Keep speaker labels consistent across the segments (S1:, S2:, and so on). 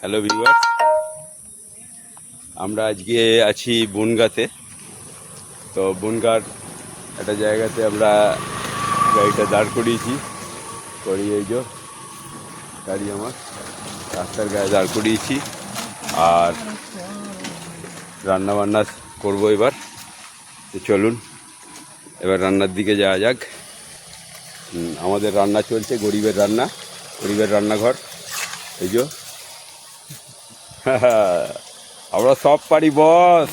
S1: Hello viewers, আমরা আজকে আছি বনগাঁতে। তো বনগাঁর একটা জায়গাতে আমরা গাড়িটা দাঁড় করিয়েছি। এই যে গাড়ি আমার রাস্তার গায়ে দাঁড় করিয়েছি, আর রান্না বান্না করবো এবার। তো চলুন এবার রান্নার দিকে যাওয়া যাক। আমাদের রান্না চলছে, গরিবের রান্নাঘর। এই যে আমরা সব পারি বস,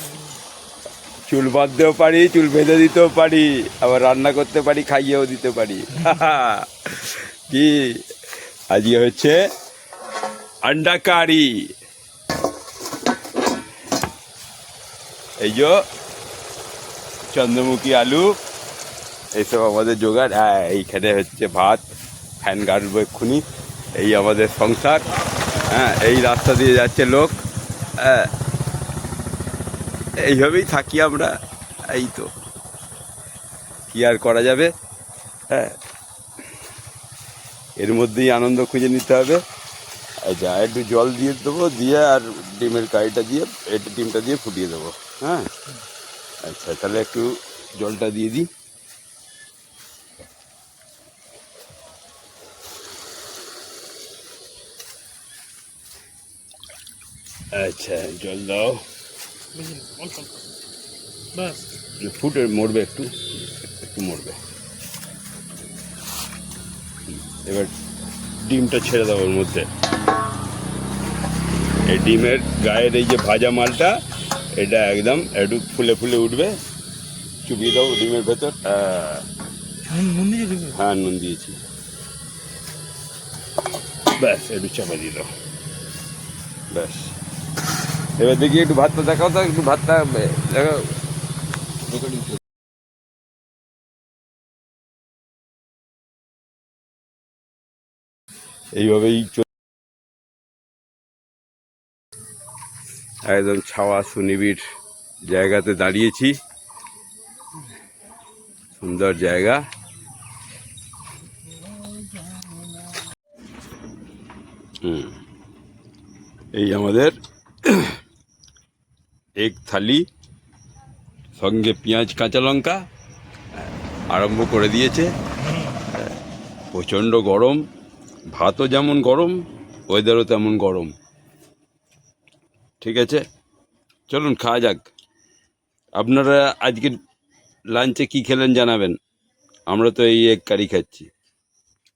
S1: চুল বাঁধতেও পারি, চুল বেঁধে দিতেও পারি, আবার রান্না করতে পারি, খাইয়েও দিতে পারি। কি আজকে হচ্ছে আন্ডা কারি। এই যে চন্দ্রমুখী আলু, এইসব আমাদের জোগাড়। হ্যাঁ, এইখানে হচ্ছে ভাত, ফ্যান গাড়বো এক্ষুনি। এই আমাদের সংসার। হ্যাঁ, এই রাস্তা দিয়ে যাচ্ছে লোক। হ্যাঁ, এইভাবেই থাকি আমরা। এই তো কি আর করা যাবে। হ্যাঁ, এর মধ্যেই আনন্দ খুঁজে নিতে হবে। আচ্ছা, একটু জল দিয়ে দেবো, দিয়ে আর ডিমের কারিটা দিয়ে, ডিমটা দিয়ে ফুটিয়ে দেবো। হ্যাঁ, আচ্ছা তাহলে একটু জলটা দিয়ে দিই। আচ্ছা, জল দাও। ফুটে মরবে, একটু মরবে। এবার ডিমটা ছেড়ে দাও ওর মধ্যে। এই ডিমের গায়ের এই যে ভাজা মালটা, এটা একদম একটু ফুলে ফুলে উঠবে। চুবিয়ে দাও ডিমের ভেতর। হ্যাঁ, নুন দিয়েছি। ব্যাস, একটু চাপা দিয়ে দাও। ব্যাস, এবার দেখি একটু ভাতটা দেখাও তো, একটু ভাতটা দেখাও। এইভাবেই একদম ছাওয়া সুনিবিড় জায়গাতে দাঁড়িয়েছি। সুন্দর জায়গা। এই আমাদের এক থালি, সঙ্গে পেঁয়াজ কাঁচা লঙ্কা আরম্ভ করে দিয়েছে। প্রচণ্ড গরম, ভাতও যেমন গরম, ওয়েদারও তেমন গরম। ঠিক আছে, চলুন খাওয়া যাক। আপনারা আজকে লাঞ্চে কি খেলেন জানাবেন। আমরা তো এই এক কারি খাচ্ছি।